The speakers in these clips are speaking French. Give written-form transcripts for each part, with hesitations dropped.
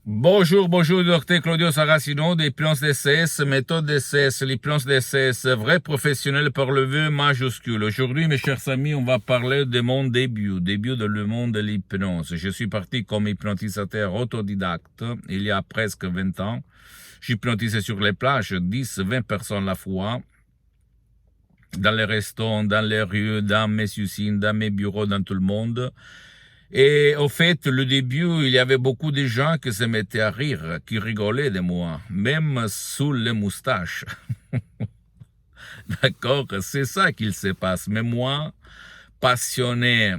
Bonjour, bonjour, docteur Claudio Saracino d'Hypnose DCS, méthode DCS, l'hypnose DCS, vrai professionnel par le vœu majuscule. Aujourd'hui, mes chers amis, on va parler de mon début dans le monde de l'hypnose. Je suis parti comme hypnotisateur autodidacte il y a presque 20 ans. J'hypnotisais sur les plages 10, 20 personnes la fois, dans les restaurants, dans les rues, dans mes usines, dans mes bureaux, dans tout le monde. Et au fait, le début, il y avait beaucoup de gens qui se mettaient à rire, qui rigolaient de moi, même sous les moustaches. D'accord, c'est ça qu'il se passe. Mais moi, passionné,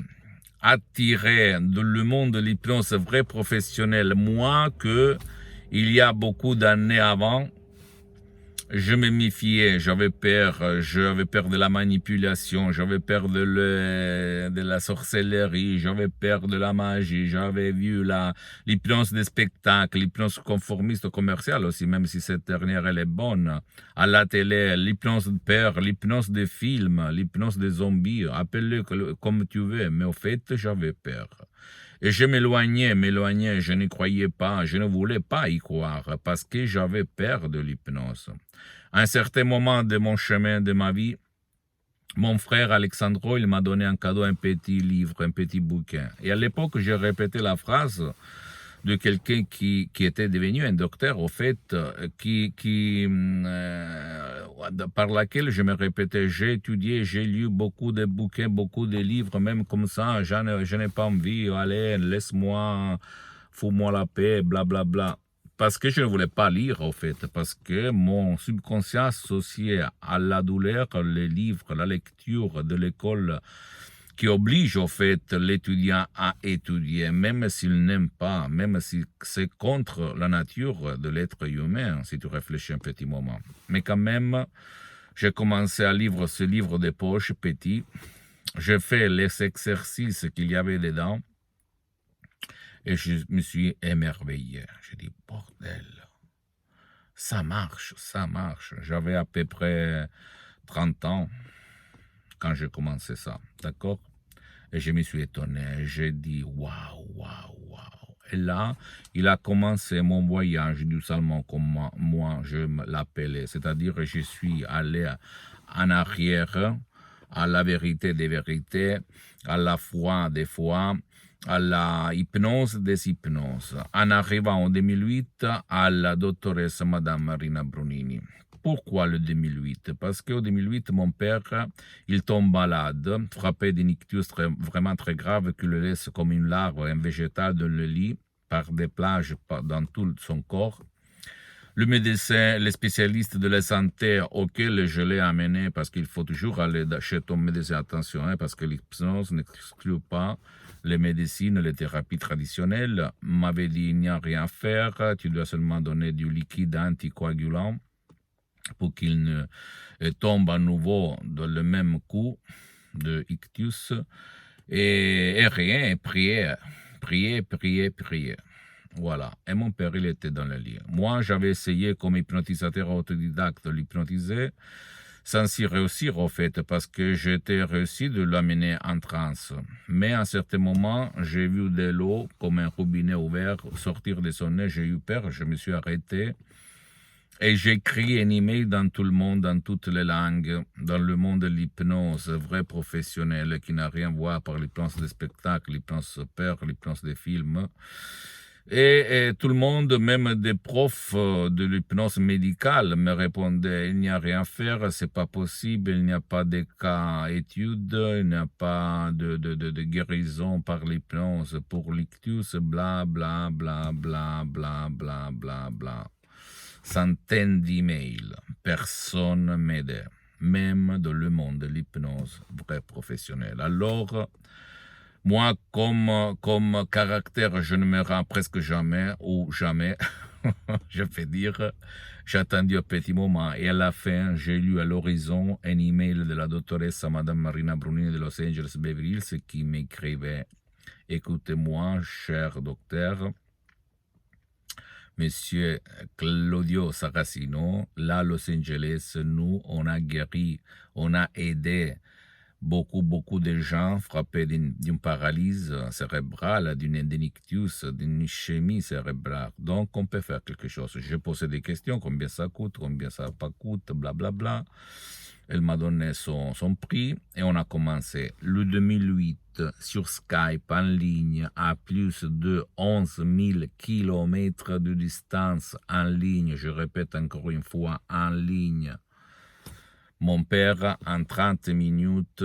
attiré dans le monde de l'hypnose vrai professionnel, moi il y a beaucoup d'années avant, je me méfiais, j'avais peur de la manipulation, j'avais peur de la sorcellerie, j'avais peur de la magie, j'avais vu l'hypnose des spectacles, l'hypnose conformiste commerciale aussi, même si cette dernière elle est bonne, à la télé, l'hypnose de peur, l'hypnose des films, l'hypnose des zombies, appelle-le comme tu veux, mais au fait, j'avais peur. Et je m'éloignais, je ne croyais pas, je ne voulais pas y croire, parce que j'avais peur de l'hypnose. À un certain moment de mon chemin, de ma vie, mon frère Alexandro, il m'a donné en cadeau un petit livre, un petit bouquin. Et à l'époque, j'ai répété la phrase de quelqu'un qui était devenu un docteur, au fait, par laquelle je me répétais, j'ai étudié, j'ai lu beaucoup de bouquins, beaucoup de livres, même comme ça, je n'ai pas envie, allez, laisse-moi, fous-moi la paix, blablabla. Bla, bla. Parce que je ne voulais pas lire, au fait, parce que mon subconscient associé à la douleur, les livres, la lecture de l'école, qui oblige, au fait, l'étudiant à étudier, même s'il n'aime pas, même si c'est contre la nature de l'être humain, si tu réfléchis un petit moment. Mais quand même, j'ai commencé à lire ce livre de poche petit, j'ai fait les exercices qu'il y avait dedans, et je me suis émerveillé. J'ai dit, bordel, ça marche, ça marche. J'avais à peu près 30 ans quand j'ai commencé ça, d'accord? Et je me suis étonné, j'ai dit, waouh, waouh, waouh. Et là, il a commencé mon voyage du salmon comme moi je l'appelais. C'est-à-dire, je suis allé en arrière à la vérité des vérités, à la foi des fois, à la hypnose des hypnoses, en arrivant en 2008 à la doctoresse Madame Marina Brunini. Pourquoi le 2008? Parce qu'au 2008, mon père, il tombe malade, frappé d'un ictus vraiment très grave qui le laisse comme une larve, un végétal dans le lit, par des plages dans tout son corps. Le médecin, les spécialistes de la santé auquel je l'ai amené, parce qu'il faut toujours aller chez ton médecin, attention, parce que l'hypnose n'exclut pas les médecines, les thérapies traditionnelles, m'avait dit il n'y a rien à faire, tu dois seulement donner du liquide anticoagulant pour qu'il ne tombe à nouveau dans le même coup de ictus, et rien, prier. Voilà. Et mon père, il était dans le lit. Moi, j'avais essayé comme hypnotisateur autodidacte de l'hypnotiser, sans y réussir au fait, parce que j'étais réussi de l'amener en transe. Mais à un certain moment, j'ai vu de l'eau comme un robinet ouvert sortir de son nez, j'ai eu peur, je me suis arrêté. Et j'ai écrit un email dans tout le monde, dans toutes les langues, dans le monde de l'hypnose, vrai professionnel, qui n'a rien à voir par l'hypnose des spectacles, l'hypnose peur, l'hypnose des films. Et tout le monde, même des profs de l'hypnose médicale, me répondaient, il n'y a rien à faire, c'est pas possible, il n'y a pas de cas études, il n'y a pas de guérison par l'hypnose pour l'ictus, bla bla bla bla bla bla bla bla. Centaines d'emails, personne ne m'aidait, même dans le monde de l'hypnose vrai professionnel. Alors, moi, comme caractère, je ne me rends presque jamais, ou jamais, je peux dire, j'ai attendu un petit moment, et à la fin, j'ai lu à l'horizon un email de la doctoresse Madame Marina Brunini de Los Angeles Beverly Hills qui m'écrivait, écoutez-moi, cher docteur, Monsieur Claudio Saracino, là, à Los Angeles, nous, on a guéri, on a aidé beaucoup de gens frappés d'une paralysie cérébrale, d'une ictus, d'une ischémie cérébrale. Donc, on peut faire quelque chose. J'ai posé des questions, combien ça coûte, combien ça pas coûte, blablabla. Elle m'a donné son prix et on a commencé. Le 2008 sur Skype en ligne à plus de 11 000 kilomètres de distance en ligne. Je répète encore une fois, en ligne. Mon père, en 30 minutes,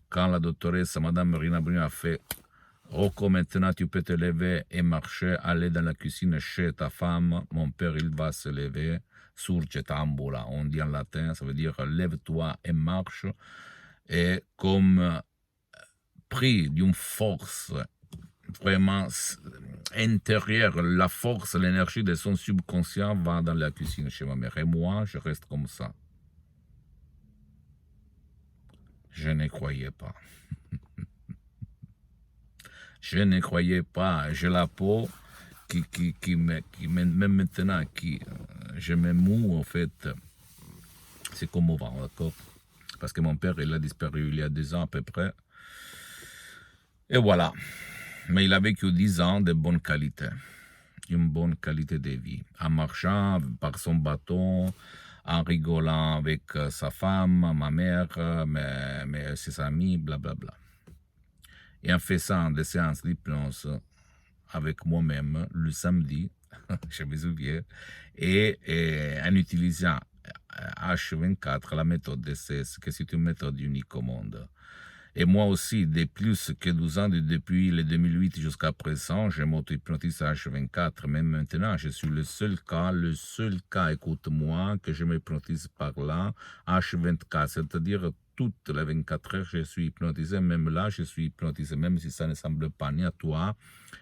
quand la doctoresse, Madame Rina Bruni, a fait « Rocco, maintenant tu peux te lever et marcher, aller dans la cuisine chez ta femme », mon père, il va se lever, « surge tambula », on dit en latin, ça veut dire « lève-toi et marche », et comme pris d'une force vraiment intérieure, la force, l'énergie de son subconscient va dans la cuisine chez ma mère, et moi, je reste comme ça. Je ne croyais pas. Je ne croyais pas. J'ai la peau même maintenant, je me mous en fait. C'est commouvant, d'accord? Parce que mon père, il a disparu il y a 2 ans à peu près. Et voilà. Mais il a vécu 10 ans de bonne qualité. Une bonne qualité de vie. En marchant par son bâton, en rigolant avec sa femme, ma mère, ses amis, blablabla. Et en faisant des séances d'hypnose avec moi-même le samedi, je me souviens, et en utilisant H24, la méthode DCS, que c'est une méthode unique au monde. Et moi aussi, de plus que 12 ans, depuis le 2008 jusqu'à présent, je m'auto-hypnotise à H24. Même maintenant, je suis le seul cas, écoute-moi, que je m'hypnotise par là, H24. C'est-à-dire, toutes les 24 heures, je suis hypnotisé. Même là, je suis hypnotisé, même si ça ne semble pas ni à toi,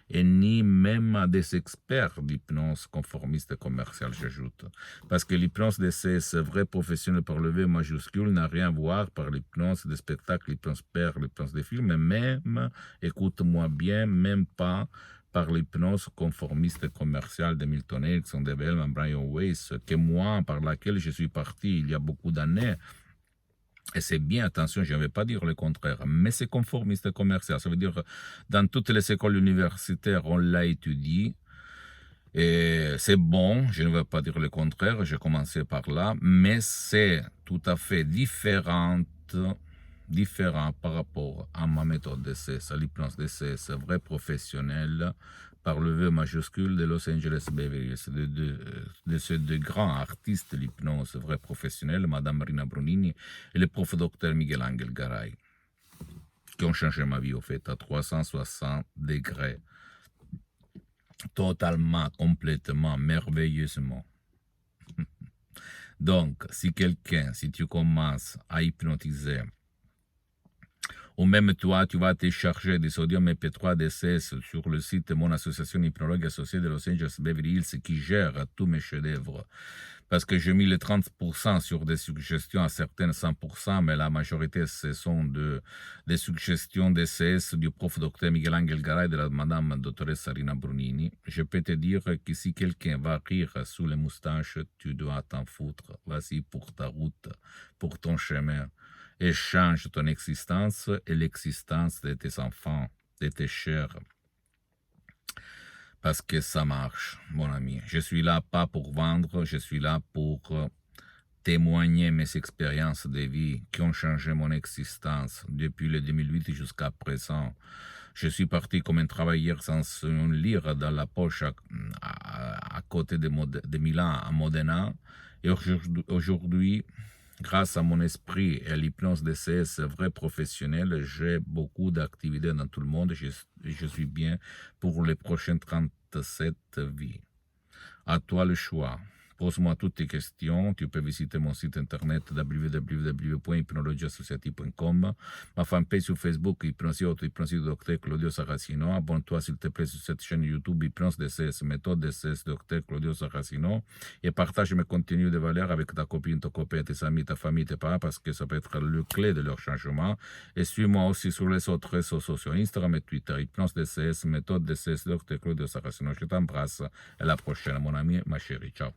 et ni même à des experts d'hypnose conformiste et commerciale, j'ajoute. Parce que l'hypnose DCS vrai professionnel par le V majuscule n'a rien à voir par l'hypnose des spectacles, l'hypnose père, l'hypnose des films, et même, écoute-moi bien, même pas par l'hypnose conformiste et commerciale de Milton Erickson, de Bellman, Brian Weiss, que moi, par laquelle je suis parti il y a beaucoup d'années. Et c'est bien, attention, je ne vais pas dire le contraire, mais c'est conformiste et commercial. Ça veut dire, dans toutes les écoles universitaires, on l'a étudié. Et c'est bon, je ne vais pas dire le contraire, j'ai commencé par là, mais c'est tout à fait différent par rapport à ma méthode DCS, à l'hypnose DCS, vrai professionnel, par le V majuscule de Los Angeles Beverly Hills, de ces 2 grands artistes de l'hypnose, vrai professionnel, Madame Rina Brunini et le prof docteur Miguel Angel Garay, qui ont changé ma vie, au fait, à 360 degrés. Totalement, complètement, merveilleusement. Donc, si tu commences à hypnotiser, ou même toi, tu vas télécharger des sodium MP3 DCS sur le site de mon association hypnologue associée de Los Angeles Beverly Hills qui gère tous mes chefs-d'œuvre. Parce que j'ai mis les 30% sur des suggestions, à certaines 100%, mais la majorité, ce sont des suggestions DCS du prof docteur Miguel Angel Garay et de la madame doctoresse Rina Brunini. Je peux te dire que si quelqu'un va rire sous les moustaches, tu dois t'en foutre. Vas-y pour ta route, pour ton chemin. Et change ton existence et l'existence de tes enfants, de tes chers. Parce que ça marche, mon ami. Je suis là pas pour vendre, je suis là pour témoigner mes expériences de vie qui ont changé mon existence depuis le 2008 jusqu'à présent. Je suis parti comme un travailleur sans une lire dans la poche à côté de Milan, à Modena. Et aujourd'hui, grâce à mon esprit et à l'hypnose DCS vrai professionnel, j'ai beaucoup d'activités dans tout le monde et je suis bien pour les prochaines 37 vies. À toi le choix. Pose-moi toutes tes questions. Tu peux visiter mon site internet www.hypnologieassociative.com, ma fanpage sur Facebook, Hypnosie Auto, Hypnosie Docteur Claudio Saracino. Abonne-toi s'il te plaît sur cette chaîne YouTube Hypnose DCS, méthode DCS Docteur Claudio Saracino, et partage mes contenus de valeur avec ta copine, ton copain, tes amis, ta famille, tes parents, parce que ça peut être le clé de leur changement. Et suis-moi aussi sur les autres réseaux sociaux, Instagram et Twitter, Hypnose DCS, méthode DCS Docteur Claudio Saracino. Je t'embrasse. À la prochaine, mon ami, ma chérie. Ciao.